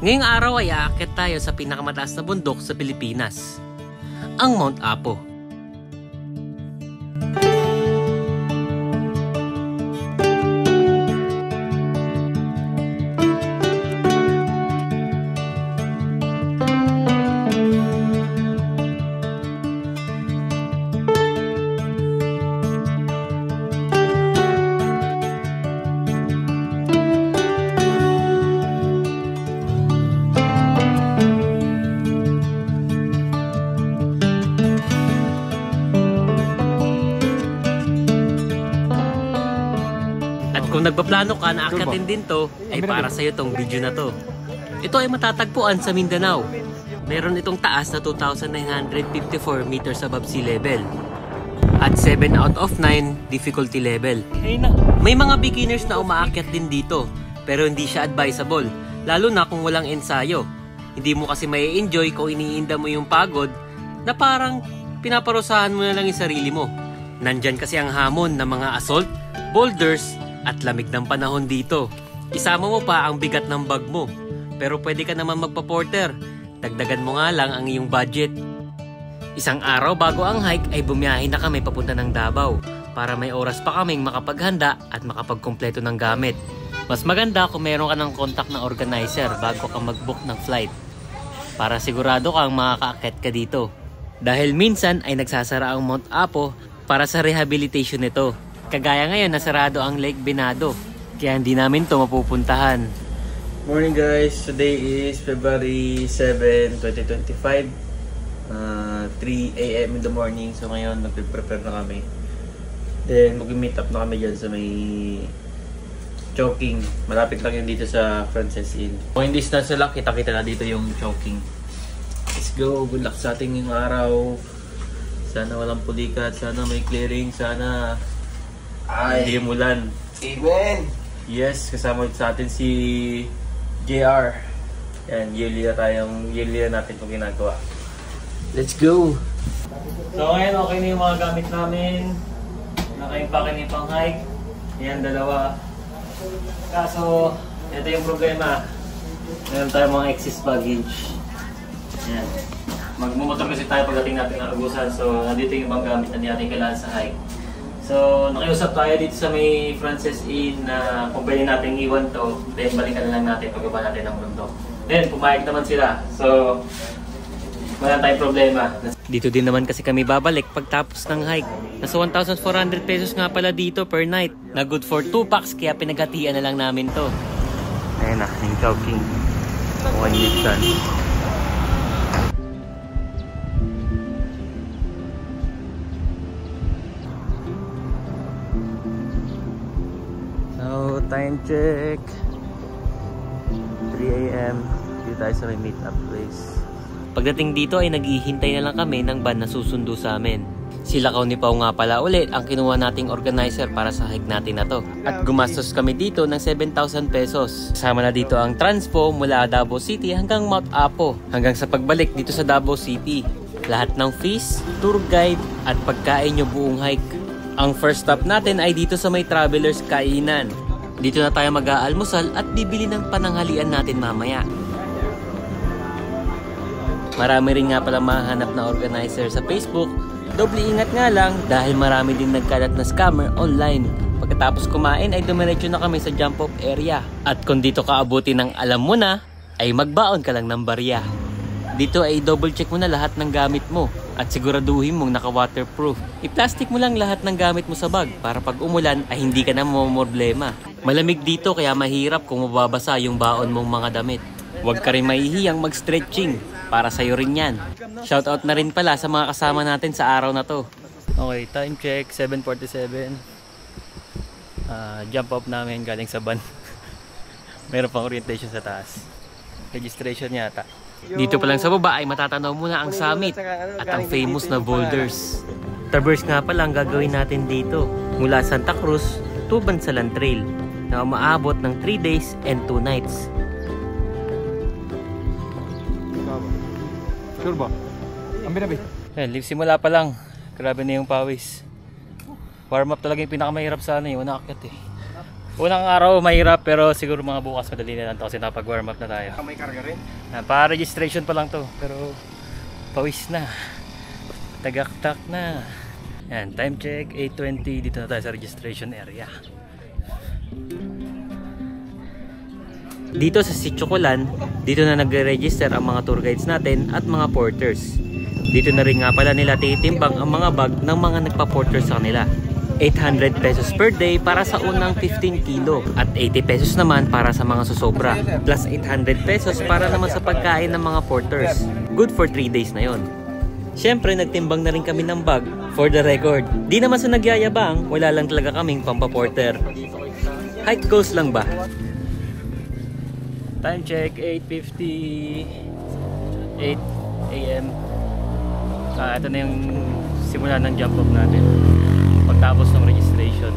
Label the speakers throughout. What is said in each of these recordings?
Speaker 1: Ngayong araw ay aakyat tayo sa pinakamataas na bundok sa Pilipinas, ang Mount Apo. Kung nagpaplano ka na akyatin din to, ay para sa'yo tong video na to. Ito ay matatagpuan sa Mindanao. Meron itong taas na 2,954 meters above sea level. At 7 out of 9 difficulty level. May mga beginners na umaakyat din dito, pero hindi siya advisable, lalo na kung walang ensayo. Hindi mo kasi may enjoy kung iniinda mo yung pagod na parang pinaparusahan mo na lang yung sarili mo. Nandyan kasi ang hamon ng mga assault, boulders, at lamig ng panahon dito. Isama mo pa ang bigat ng bag mo. Pero pwede ka naman magpa-porter. Dagdagan mo nga lang ang iyong budget. Isang araw bago ang hike ay bumiyahe na kami papunta ng Davao para may oras pa kaming makapaghanda at makapagkumpleto ng gamit. Mas maganda kung meron ka ng contact na organizer bago ka mag-book ng flight para sigurado kang makakaakyat ka dito. Dahil minsan ay nagsasara ang Mount Apo para sa rehabilitation nito. Kagaya ngayon, nasarado ang Lake Venado, kaya hindi namin to mapupuntahan.
Speaker 2: Morning guys, today is February 7, 2025, 3 AM in the morning. So ngayon, nagpe-prepare na kami. Then mag-meet up na kami dyan sa may Chowking. Malapit lang yun dito sa Frances Inn. Kung hindi na sila, kita-kita na dito yung Chowking. Let's go, good luck sa ating yung araw. Sana walang pulikat, sana may clearing, sana hindi mulan.
Speaker 3: Amen!
Speaker 2: Yes, kasama sa atin si JR. Yan, yearly natin itong ginagawa. Let's go! So ngayon, okay na yung mga gamit namin. Naka-impake na yung pang-hike. Yan, dalawa. Kaso, ito yung problema. Meron tayong mga excess baggage. Yan. Magmumotor kasi tayo pagdating natin ng Agusan. So, nandito yung ibang gamit na hindi natin kailangan sa hike. So, nakiusap tayo dito sa may Frances Inn na kung pwede natin iwan to, then balikan na lang natin pagbaba natin ng bundok. Then, pumayag naman sila. So, wala tayong problema.
Speaker 1: Dito din naman kasi kami babalik pagtapos ng hike. Nasa 1,400 pesos nga pala dito per night. Na good for 2 packs, kaya pinaghatian na lang namin to.
Speaker 2: Ayan na, yung Chowking. One Nixon. So, time check. 3 AM. Dito tayo sa may meet-up place.
Speaker 1: Pagdating dito ay naghihintay na lang kami ng van na susundo sa amin. Sila Kaw ni Pao nga pala ulit ang kinuha nating organizer para sa hike natin na to. At gumastos kami dito ng 7,000 pesos. Kasama na dito ang transpo mula Davao City hanggang Mount Apo. Hanggang sa pagbalik dito sa Davao City. Lahat ng fees, tour guide at pagkain nyo buong hike. Ang first stop natin ay dito sa may Travelers Kainan. Dito na tayo mag-aalmusal at bibili ng pananghalian natin mamaya. Marami rin nga pala mahanap na organizer sa Facebook. Doble ingat nga lang dahil marami din nagkalat na scammer online. Pagkatapos kumain ay dumiretso na kami sa jump off area. At kung dito ka abutin ng alam mo na, ay magbaon ka lang ng barya. Dito ay double check mo na lahat ng gamit mo at siguraduhin mong naka-waterproof. I-plastic mo lang lahat ng gamit mo sa bag para pag umulan ay hindi ka na mamomroblema. Malamig dito kaya mahirap kung mababasa yung baon mong mga damit. Huwag ka rin mahihiyang mag-stretching. Para sa'yo rin yan. Shoutout na rin pala sa mga kasama natin sa araw na to. Okay, time check, 7:47. Jump off namin galing sa van. Meron pang orientation sa taas. Registration yata. Dito pa lang sa baba ay matatanaw mo na ang summit at ang famous na boulders. Traverse nga pala ang gagawin natin dito. Mula Santa Cruz to Bansalan Trail na umaabot ng 3 days and 2 nights.
Speaker 3: Sure ba? Ambil.
Speaker 1: Simula pa lang. Grabe na yung pawis. Warm up talaga yung pinakamahirap sana yung unaakyat eh.
Speaker 4: Unang araw mahirap pero siguro mga bukas madali na lang to kasi napag-warm up na tayo.
Speaker 3: May karga rin.
Speaker 4: Pa-registration pa lang to pero pawis na. Tagaktak na. Yan, time check 8:20, dito na tayo sa registration area.
Speaker 1: Dito sa Sitio Colan, dito na nagre-register ang mga tour guides natin at mga porters. Dito na rin nga pala nila titimbang ang mga bag ng mga nagpa-porter sa kanila. 800 pesos per day para sa unang 15 kilo at 80 pesos naman para sa mga susobra. Plus 800 pesos para naman sa pagkain ng mga porters. Good for 3 days na yon. Siyempre, nagtimbang na rin kami ng bag for the record. Di naman sa nagyayabang, wala lang talaga kaming pampaporter. Hike goes lang ba?
Speaker 4: Time check 8:50, 8 AM. Ito na yung simula ng jump off natin pagtapos ng registration.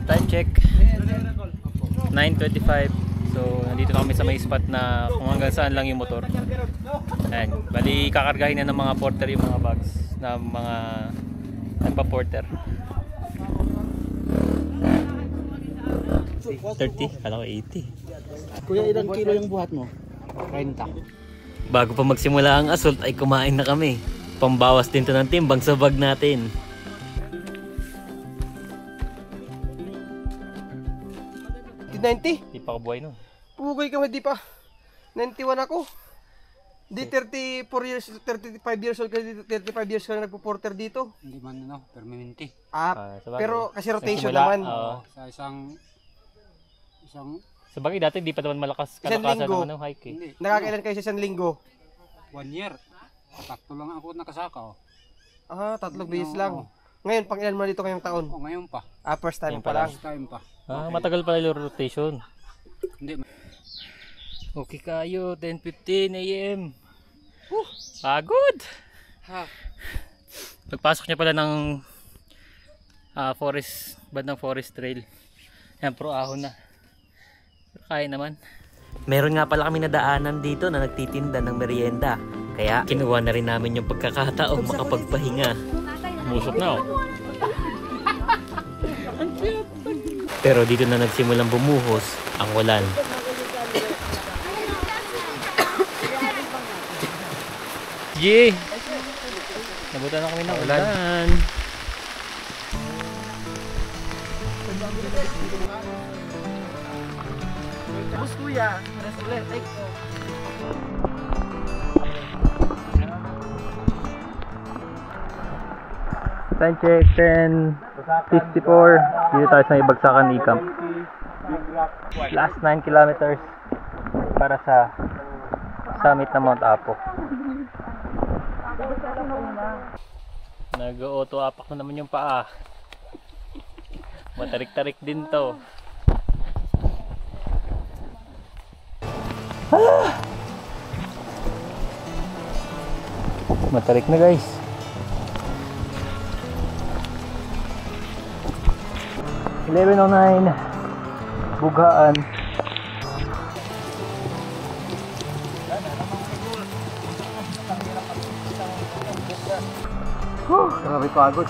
Speaker 4: Time check 9:25. So nandito kami sa may spot na kung hanggang saan lang yung motor. Ayan, bali kakargahin na ng mga porter yung mga bags na mga nagpa-porter.
Speaker 1: 30? Kala ko 80.
Speaker 3: Kuya, ilang kilo yung buhat mo? 30.
Speaker 1: Bago pa magsimula ang assault ay kumain na kami. Pambawas din to ng timbang sa bag natin.
Speaker 4: Di pa ako buhay nun.
Speaker 3: Pugay ka, di pa. 91 ako. Di 34 years, 35 years old ka, 35 years ka na nagpo-porter dito.
Speaker 5: Hindi man permanente.
Speaker 4: Sabagay.
Speaker 3: Pero kasi rotation
Speaker 4: Simula,
Speaker 3: naman.
Speaker 5: Sa isang
Speaker 4: Sa bagay dati di pa naman malakas
Speaker 3: Isang
Speaker 4: kalakasan
Speaker 3: linggo.
Speaker 4: naman ng hike eh.
Speaker 5: hindi,
Speaker 3: Nakakailan kayo sa isang linggo?
Speaker 5: 1 year. Takto lang ako nakasaka.
Speaker 3: Tatlong beses lang.
Speaker 5: Oo.
Speaker 3: Ngayon, pang ilan mo dito ngayong taon?
Speaker 5: O ngayon pa.
Speaker 3: First time
Speaker 4: Ngayon
Speaker 3: pa
Speaker 4: pa lang.
Speaker 3: lang.
Speaker 5: First time pa.
Speaker 4: Matagal pala yung rotation.
Speaker 5: Hindi.
Speaker 4: Okay kayo, 10:15 AM. Pagod! Pagpasok niya pala ng forest, bandang forest trail. Yan, pro ahon na. Pero kaya naman.
Speaker 1: Meron nga pala kami nadaanan dito na nagtitinda ng merienda. Kaya kinuha na rin namin yung pagkakataong makapagpahinga.
Speaker 4: Musok na oh.
Speaker 1: Pero dito na nagsimulang bumuhos ang ulan.
Speaker 4: Yee! Nabutan na kami ng ulan.
Speaker 3: Tapos kuya, rest ulit. Ay,
Speaker 4: Time check 10:54. Dito tayo sa Ibagsakan E-Camp. Last 9 kilometers para sa summit ng Mount Apo. Nag-auto apak na naman yung paa. Matarik-tarik din to. Matarik na guys. (11:09) Bugaan.
Speaker 3: grabe pagod.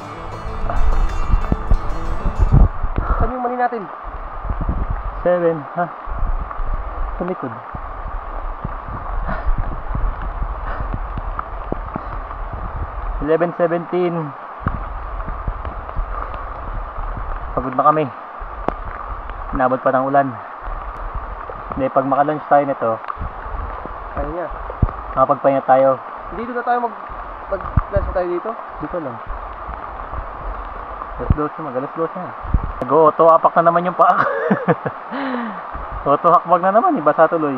Speaker 3: Saan yung mali natin?
Speaker 4: 7, ha? Sa likod. (11:17) Pagod na kami. Inabot pa ng ulan. Hindi, pag maka-lunch tayo nito,
Speaker 3: Kaya niya.
Speaker 4: makapagpahinga tayo.
Speaker 3: Dito na tayo mag-class na tayo dito.
Speaker 4: Dito lang. Alas 12 mag, alas 12 na. Nag-auto apak na naman yung paa. Auto hakbag na naman, iba sa tuloy.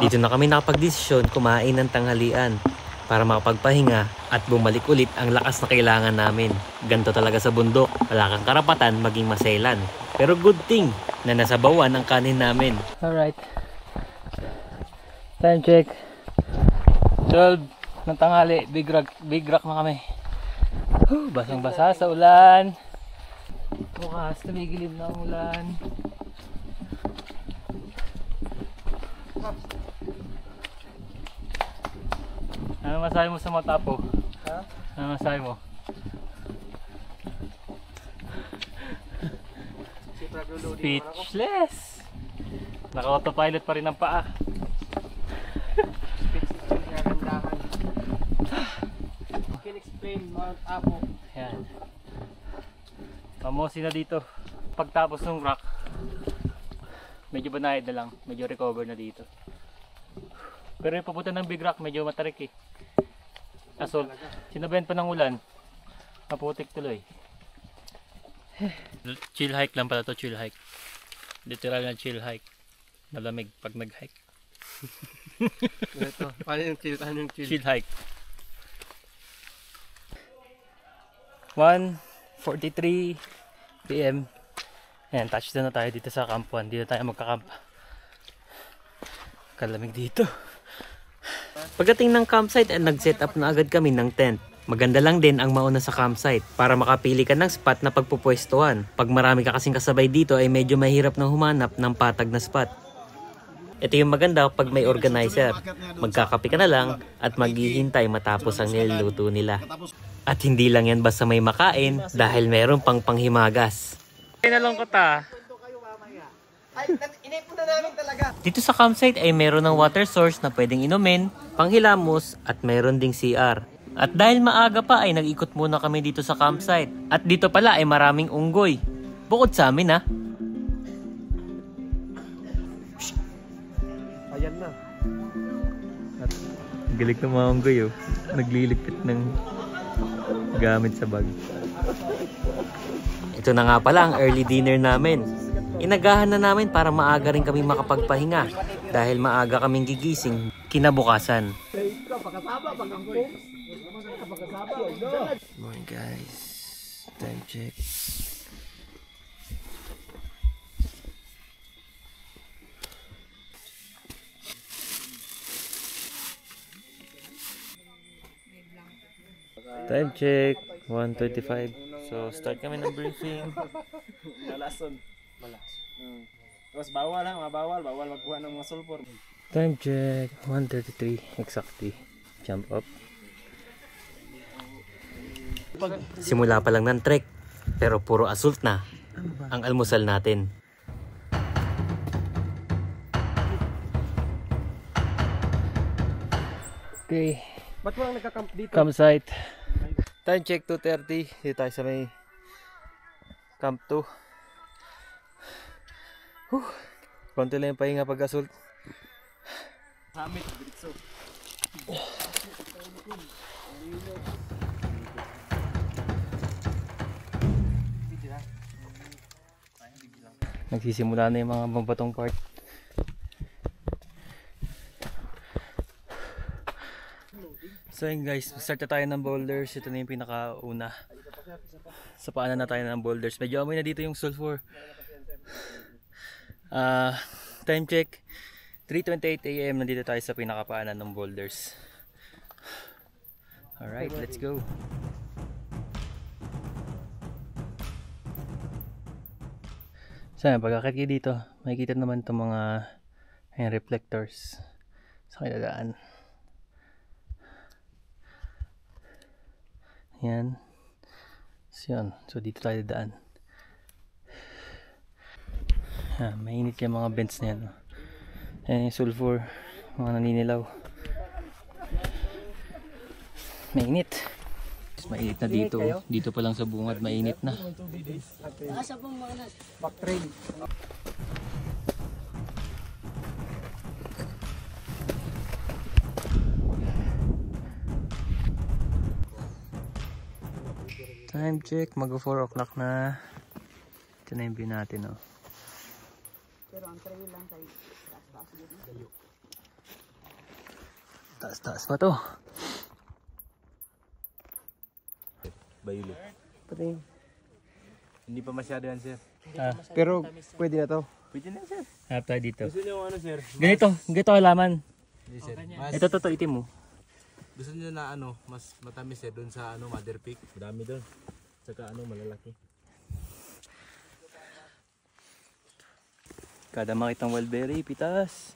Speaker 1: Dito na kami nakapag-desisyon kumain ng tanghalian para makapagpahinga at bumalik ulit ang lakas na kailangan namin. Ganto talaga sa bundok, wala kang karapatan maging maselan. Pero good thing na nasabawan ang kanin namin.
Speaker 4: Alright. Time check. 12 ng tanghali. Big rock na kami. Basang basa sa ulan. Bukas tumigilim na ang ulan. Ano masahe mo sa Mount Apo?
Speaker 3: Ha?
Speaker 4: Ano masahe mo?
Speaker 3: Siyempre naglululoading naman ako.
Speaker 4: Speechless! Naka-autopilot pa rin ang paa.
Speaker 3: Speechless yung kagandahan. Can explain Mount Apo.
Speaker 4: Yan. Pamosi na dito. Pagtapos ng rock, medyo banayad na lang. Medyo recover na dito. Pero yung papunta ng Big Rock, medyo matarik eh. Asol, sinabayan pa ng ulan. Maputik tuloy. Chill hike lang pala to, chill hike. Literal na chill hike. Malamig pag nag-hike.
Speaker 3: Ito, paano yung chill? Paano yung chill?
Speaker 4: Chill hike. 1:43 PM. Ayan, touchdown na tayo dito sa Camp 1. Dito tayo magkakamp. Kalamig dito.
Speaker 1: Pagdating ng campsite ay nag-set up na agad kami ng tent. Maganda lang din ang mauna sa campsite para makapili ka ng spot na pagpupwestuhan. Pag marami ka kasing kasabay dito ay medyo mahirap na humanap ng patag na spot. Ito yung maganda pag may organizer. Magkakape ka na lang at maghihintay matapos ang niluluto nila. At hindi lang yan basta may makain dahil meron pang panghimagas.
Speaker 4: Nalungkot ah.
Speaker 3: Ay, inipon na namin talaga.
Speaker 1: Dito sa campsite ay meron ng water source na pwedeng inumin, panghilamos at meron ding CR. At dahil maaga pa ay nag-ikot muna kami dito sa campsite. At dito pala ay maraming unggoy. Bukod sa amin ha.
Speaker 3: Ayan na.
Speaker 4: Galing ng mga unggoy oh. Nagliligpit ng gamit sa bag.
Speaker 1: Ito na nga pala ang early dinner namin. Inagahan na namin para maaga rin kami makapagpahinga dahil maaga kaming gigising kinabukasan. Morning guys, time check. Time check, 1:25. So start kami ng briefing.
Speaker 2: Malason. Tapos bawal ha, bawal magkuha ng mga sulfur.
Speaker 1: Time check, 1:33 exactly. Jump up. Simula pa lang ng trek, pero puro assault na ang almusal natin.
Speaker 4: Okay,
Speaker 3: Ba't walang nagka-camp dito?
Speaker 4: campsite.
Speaker 1: Time check, 2:30. Dito tayo sa may Camp 2. Konti lang yung pahinga pag assault.
Speaker 2: Summit, diretso.
Speaker 4: Nagsisimula na yung mga bambatong part. So yun guys, start na tayo ng boulders. Ito na yung pinakauna. Sa paanan na tayo ng boulders. Medyo amoy na dito yung sulfur. Time check, 3:28 AM. Nandito tayo sa pinakapaanan ng boulders. Alright, let's go. So yan, pagkakit kayo dito, makikita naman itong mga reflectors sa kailadaan. Yan. So yun, so dito tayo dadaan. Mainit yung mga vents na yan. Ayan yung sulfur, mga naninilaw. Mainit. Mainit na dito. Dito pa lang sa bungad, mainit na.
Speaker 3: Backtrail.
Speaker 4: Time check, mag 4 o'clock na. Ito na yung view natin, oh.
Speaker 6: Pero ang trail lang tayo.
Speaker 4: Taas-taas pa to.
Speaker 2: Baylo.
Speaker 3: Pati.
Speaker 2: Hindi pa masyado yan, sir.
Speaker 3: Pero pwede na to.
Speaker 2: Pwede na, sir.
Speaker 4: Hanap tayo dito.
Speaker 2: Gusto niyo ano, sir?
Speaker 4: Ganito halaman.
Speaker 2: Hindi, sir. Mas,
Speaker 4: Ito to itim mo.
Speaker 2: gusto niyo na ano, mas matamis, sir, doon sa ano, Mother Peak. Dami doon. Saka ano, malalaki.
Speaker 4: Kada makitang wildberry, pitas.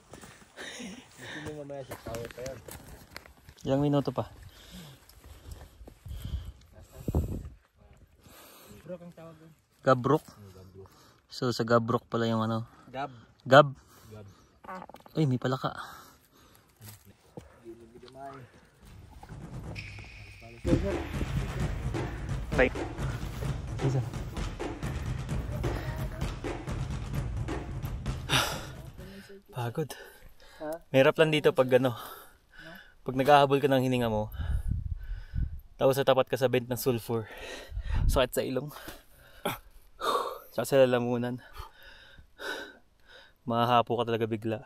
Speaker 2: Gusto niyo mamaya siya, power pa yan.
Speaker 4: Ilang minuto pa? Gabrok. So sa Gabrok pala yung ano? Gab. Uy, may palaka. Isa. Pagod. Mahirap lang dito pag ano. Pag naghahabol ka ng hininga mo. Tapos sa tapat ka sa vent ng sulfur. Sakit sa ilong. Saka sa lalamunan. Mahahapo ka talaga bigla.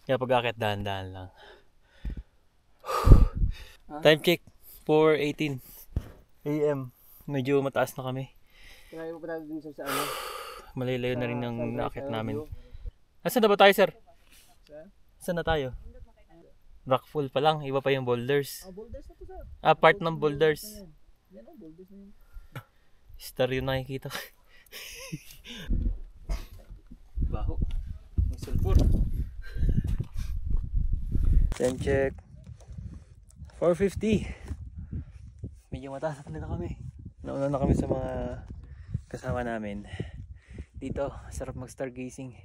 Speaker 4: Kaya pag akit dahan-dahan lang. Time check 4:18 AM. Medyo mataas na kami.
Speaker 3: Kaya mo pa natin sa ano?
Speaker 4: Malilayo na rin ang naakit namin. Asan na ba tayo, sir? Saan na tayo? Rockfall pa lang, iba pa yung boulders.
Speaker 3: Boulders na to, sir.
Speaker 4: Part ng boulders.
Speaker 3: Yan ang boulders na yun.
Speaker 4: Star yung nakikita. Baho. May sulfur. Time check 4:50. Medyo mataas na talaga kami. Nauna na kami sa mga kasama namin. Dito, sarap mag-stargazing.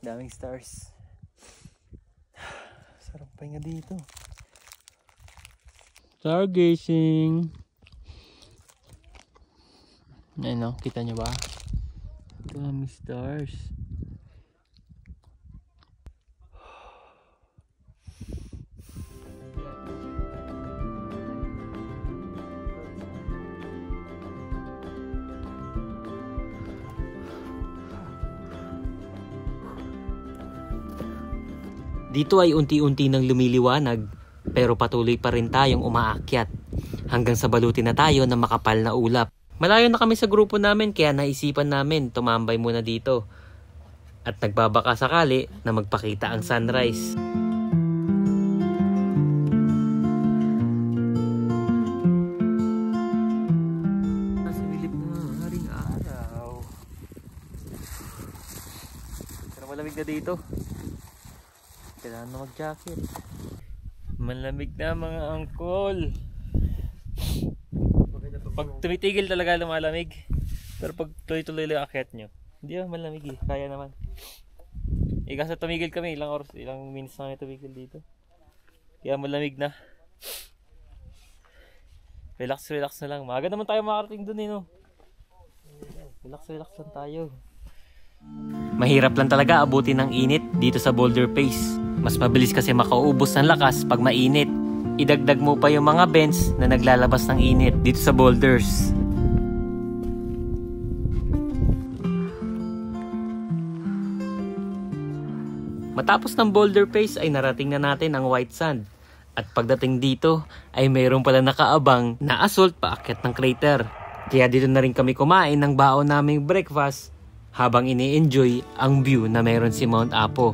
Speaker 4: Daming stars. Sarap pahinga dito. Stargazing. Ayun o, kita nyo ba? Daming stars.
Speaker 1: Dito ay unti-unti nang lumiliwanag, pero patuloy pa rin tayong umaakyat hanggang sa balutin na tayo ng makapal na ulap. Malayo na kami sa grupo namin kaya naisipan namin tumambay muna dito at nagbabaka sakali na magpakita ang sunrise.
Speaker 4: Nasa bilib na haring araw. Pero malamig na dito. Kailangan na mag-jacket. Malamig na mga angkol. Pag tumitigil talaga lumalamig. Pero pag tuloy-tuloy lang akyat nyo, hindi ba malamig eh. Kaya naman. Kasi tumigil kami, ilang minutes na kami tumigil dito. Kaya malamig na. Relax na lang. Maaga naman tayo makarating dun eh, no? Relax lang tayo.
Speaker 1: Mahirap lang talaga abutin ng init dito sa Boulder Pace. Mas mabilis kasi makaubos ng lakas pag mainit. Idagdag mo pa yung mga vents na naglalabas ng init dito sa boulders. Matapos ng Boulder Pace ay narating na natin ang white sand. At pagdating dito ay mayroon pala nakaabang na assault paakyat ng crater. Kaya dito na rin kami kumain ng baon naming breakfast habang ini-enjoy ang view na mayroon si Mount Apo.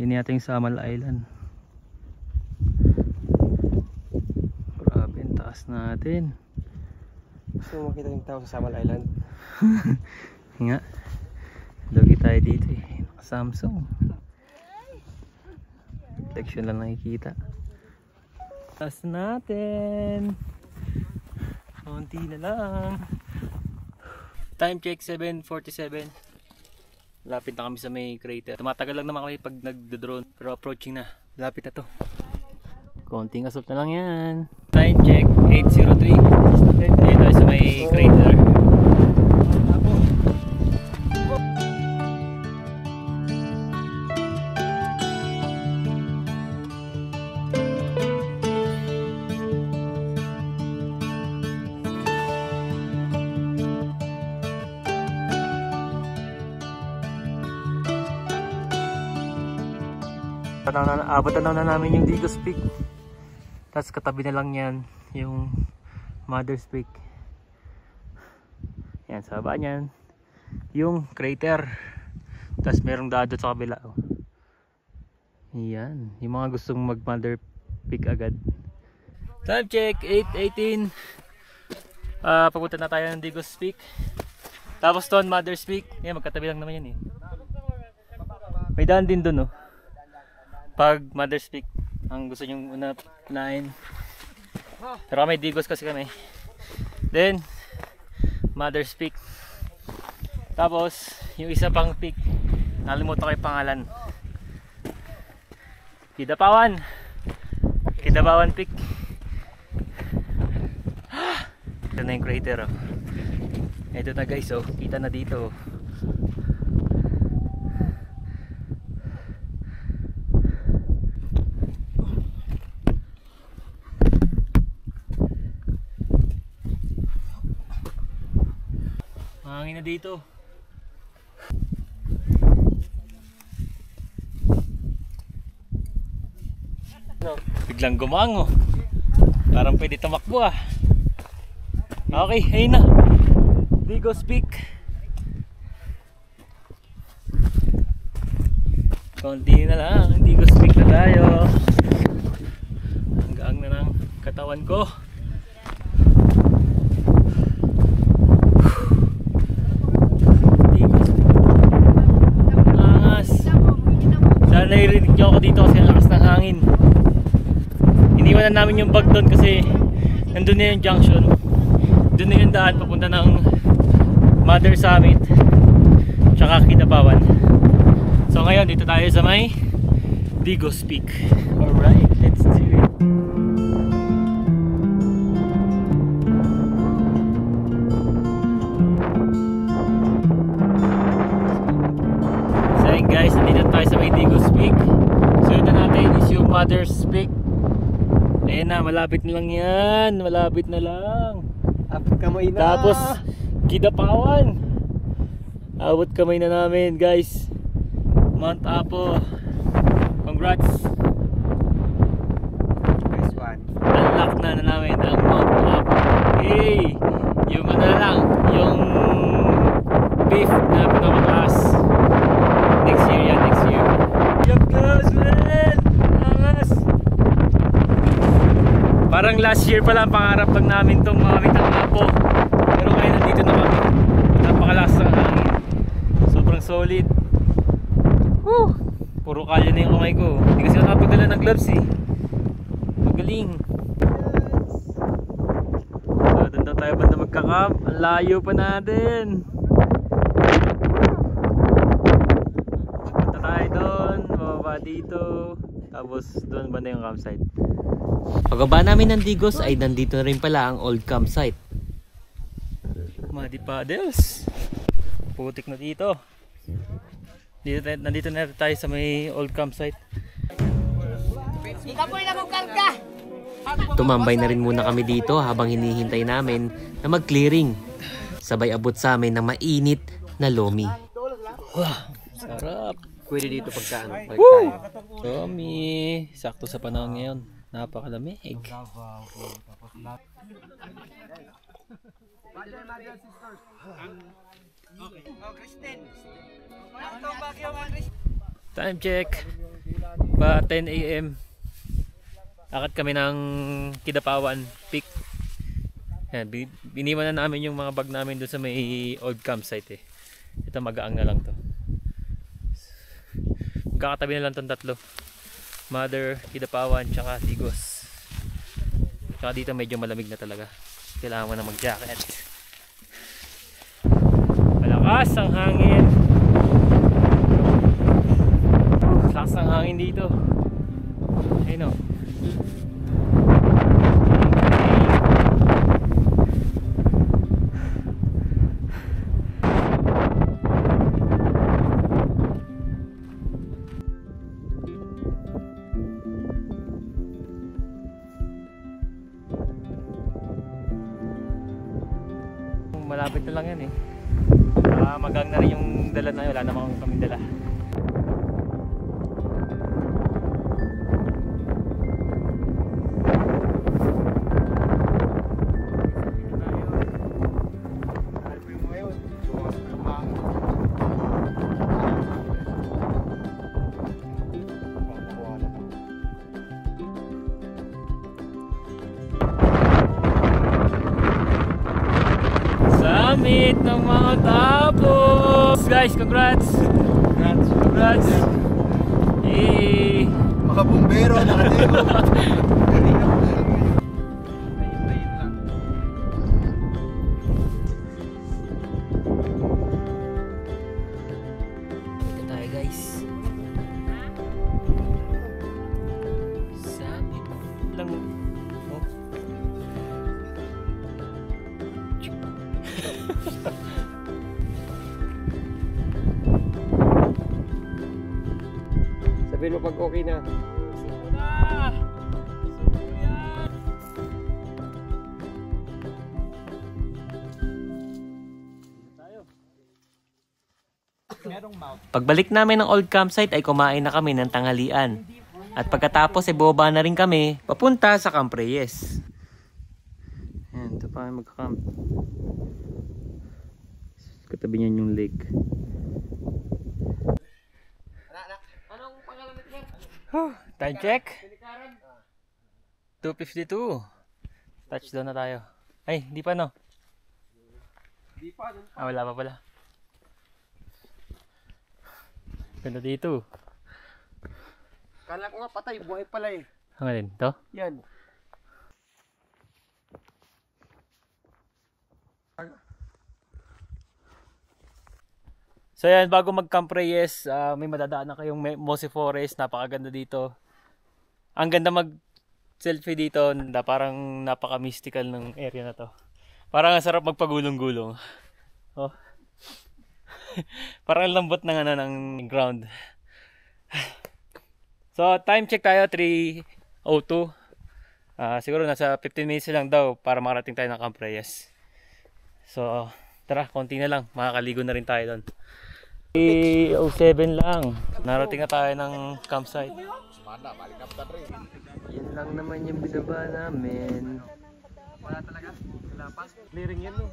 Speaker 4: Yan yata yung Samal Island. Grabe, ang taas natin.
Speaker 3: Gusto mo makita yung tao sa Samal Island?
Speaker 4: Nga, logi tayo dito eh. Naka-Samsung. Reflection lang nakikita. Taas natin. Konti na lang. Time check 7:47. Lapit na kami sa may crater. Tumatagal lang naman kami pag nagdo-drone, pero approaching na. Lapit na to. Konting assault na lang yan. Time check 8:03. Dito tayo sa may crater. Abot na namin yung Digos Peak. Tapos katabi na lang yan yung Mother's Peak. Yan, sa baba niyan yung crater. Tapos merong daan doon sa kabila. Oh. Yan, yung mga gustong mag Mother Peak agad. Time check 8:18. Papunta na tayo ng Digos Peak. Tapos doon Mother's Peak. Yan, magkatabi lang naman yan eh. May daan din doon oh. Pag Mother's Peak ang gusto nyong unahin. Pero may Digos kasi kami. Then Mother's Peak. Tapos yung isa pang peak, nalimutan ko yung pangalan. Kidapawan Peak. Ito na yung crater oh. Ito na guys oh, kita na dito. Hangin na dito. Biglang gumango. Parang pwede tumakbo ah. Okay, ayun na. Digos Peak. Konti na lang. Digos Peak na tayo. Hanggang na ng katawan ko. Naririnig nyo ako dito kasi ang lakas ng hangin. Iniwan na namin yung bag doon kasi nandun na yung junction. Doon na yung daan papunta ng Mother Summit tsaka Kidapawan. So ngayon dito tayo sa may Digos Peak. Alright, let's do it. Guys, nandito tayo sa may Digos Peak. So ito natin is yung Mother's Peak. Ayan na, malapit na lang yan. Malapit na lang.
Speaker 3: Abot kamay na.
Speaker 4: Tapos Kidapawan. Abot kamay na namin guys. Mount Apo. Congrats.
Speaker 3: Nice one.
Speaker 4: Unlock na namin ang Mount Apo. Hey! Yung ano na lang, yung beef na pinamataas. Next year yan, next year. Yup guys, man! Angas! Parang last year pala ang pangarap lang namin itong makamit ang Apo. Pero ngayon nandito na kami. Napakalakas ng hangin. Sobrang solid. Woo! Puro kalyo na yung kamay ko. Hindi kasi nakapagdala ng gloves eh. Magaling. So, doon daw tayo banda magka-camp. Ang layo pa natin. Dito, tapos doon banda yung campsite.
Speaker 1: Pagbaba namin ng Digos ay nandito na rin pala ang old campsite.
Speaker 4: Muddy Paddles. Putik na dito. Nandito na tayo sa may old campsite.
Speaker 1: Tumambay na rin muna kami dito habang hinihintay namin na mag-clearing. Sabay abot sa amin ng mainit na lomi.
Speaker 4: Wow, sarap.
Speaker 3: Pwede dito pagkaan.
Speaker 4: Lomi. Sakto sa panahon ngayon. Napakalamig. Time check. Pa 10 AM. Akit kami ng Kidapawan Peak. Yan, biniwan na namin yung mga bag namin doon sa may old campsite eh. Ito magaang na lang to. Magkakatabi na lang itong tatlo. Mother, Kidapawan, tsaka Digos. Tsaka dito medyo malamig na talaga. Kailangan mo na mag-jacket. Lakas ang hangin. Lakas ang hangin dito. Ayun o. Malapit na lang yan eh. Magang na rin yung dala na yun. Wala namang kami dala. Summit ng Mount Apo! Guys, congrats! Congrats! Yay!
Speaker 3: Mga bumbero, nakatego.
Speaker 1: Dito tayo guys. Summit lang. Oh.
Speaker 3: Sabihin mo pag okay na.
Speaker 1: Pagbalik namin ng old campsite ay kumain na kami ng tanghalian. At pagkatapos ay bumaba na rin kami papunta sa Camp Reyes. Ayan, ito pa kami magka-camp. Katabi niyan yung lake.
Speaker 4: Time check. 2:52. Touchdown na tayo. Ay, hindi pa no? Wala pa pala. Ganda dito.
Speaker 3: Kala ko nga patay, buhay pala eh.
Speaker 4: Ang alin? To?
Speaker 3: Yan.
Speaker 4: So yan, bago mag-Camp Reyes, may madadaan na kayong Mossy Forest. Napakaganda dito. Ang ganda mag-selfie dito. Parang napaka-mystical ng area na to. Parang ang sarap magpagulong-gulong. Oh. Parang lambot ng ano ng ground. So time check tayo 3:02. Siguro nasa 15 minutes lang daw para makarating tayo ng Camp Reyes. So tara, konti na lang, makakaligo na rin tayo doon. 3:07 lang. Narating na tayo ng campsite.
Speaker 1: Yan lang naman yung binaba namin.
Speaker 3: Wala talaga. Wala pa. Clearing yan no.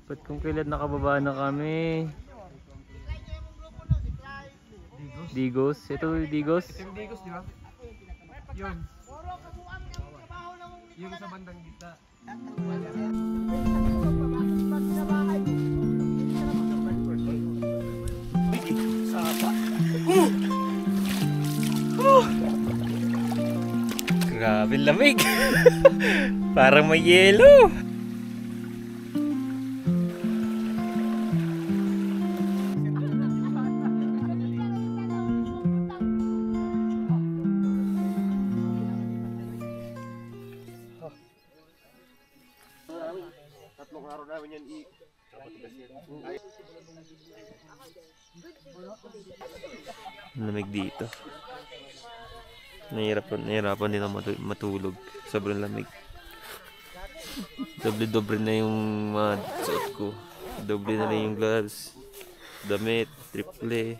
Speaker 4: Ba't kung kailan nakababa na kami? Digos? Ito yung Digos?
Speaker 3: Ito yung Digos, di ba? Yun. Yung sa bandang gitna.
Speaker 4: Grabe lamig. Parang may yelo.
Speaker 3: Tatlong araw namin yan
Speaker 2: Lamig dito. Nahirapan din ako matulog. Sobrang lamig. Doble-doble na yung mga suot ko. Doble na rin yung gloves. Damit, triple.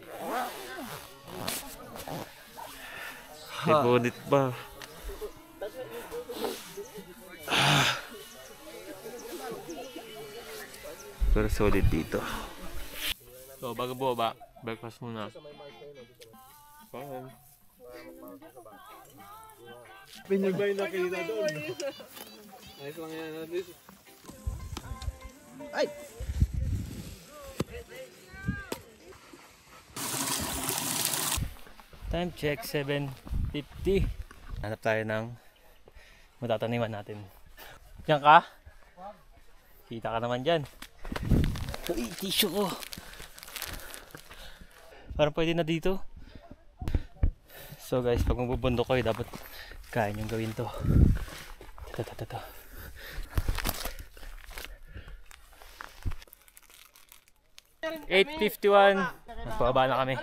Speaker 2: Ipunit pa. Pero solid dito.
Speaker 4: So bago bumaba, breakfast muna.
Speaker 3: Pinagbay na kayo na doon. Ayos lang yan natin. Ay!
Speaker 4: Time check 7:50. Hanap tayo ng matataniman natin. Diyan ka? Kita ka naman dyan.
Speaker 1: Uy, tissue ko. Parang pwede na dito. So guys, pag magbubundok kayo, dapat kaya niyong gawin to. Ito. 8:51. Pababa na kami.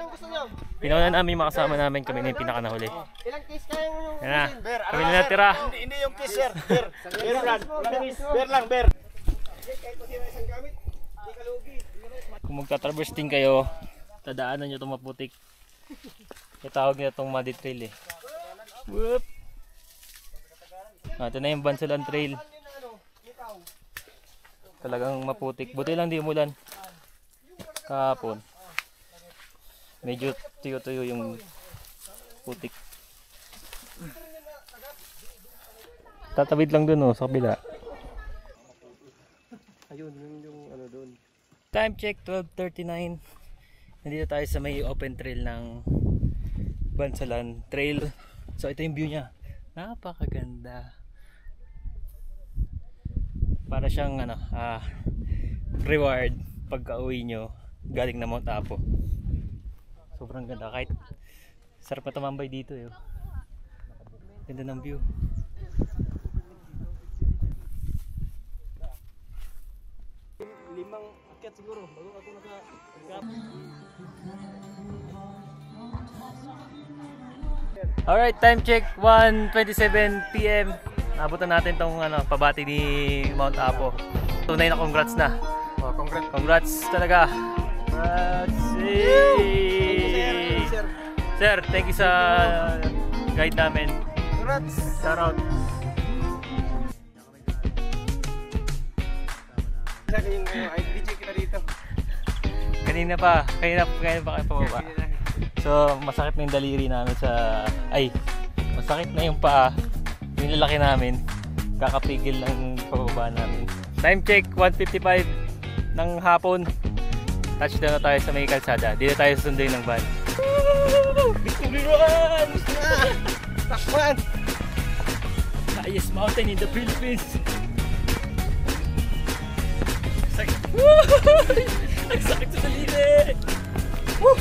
Speaker 1: Pinauna namin yung mga kasama namin. Kami na yung pinakanahuli.
Speaker 3: Ilang case kaya mo yung
Speaker 1: Yan na. Kami na natira.
Speaker 2: Hindi yung case, sir. Bear lang.
Speaker 1: Kung magta-traverse din kayo, tadaanan nyo itong maputik. Itawag nila itong muddy trail eh. Whoop! Ito na yung Bansalan Trail. Talagang maputik. Buti lang di umulan kahapon. Medyo tuyo-tuyo yung putik. Tatawid lang dun sa kabila.
Speaker 3: Ayun, yung ano doon.
Speaker 1: Time check 12:39. Nandito tayo sa may open trail ng Bansalan Trail. So ito yung view niya. Napakaganda. Para siyang reward pagka-uwi nyo galing na Mount Apo. Sobrang ganda, kahit sarap na tumambay dito eh. Ganda ng view.
Speaker 3: Limang akyat siguro bago ako naka.
Speaker 1: Alright, time check 1:27 PM. Abutan natin tong pabati ni Mount Apo. Tunay na congrats na.
Speaker 3: Oh,
Speaker 1: Congrats talaga. Congrats. Hey. Sir, thank you sa guide namin.
Speaker 3: Congrats.
Speaker 1: Shout out.
Speaker 3: Yung DJ kita dito.
Speaker 1: Kanina pa kayo pababa. So, masakit na yung daliri namin masakit na yung paa. Yung lalaki namin, kakapigil ng pababa namin. Time check, 1:55 ng hapon. Touchdown na tayo sa may kalsada. Dito tayo susunduin ng van. Victory run!
Speaker 3: Takman!
Speaker 1: Highest mountain in the Philippines. Sakit. Ang sakit sa daliri! Woo!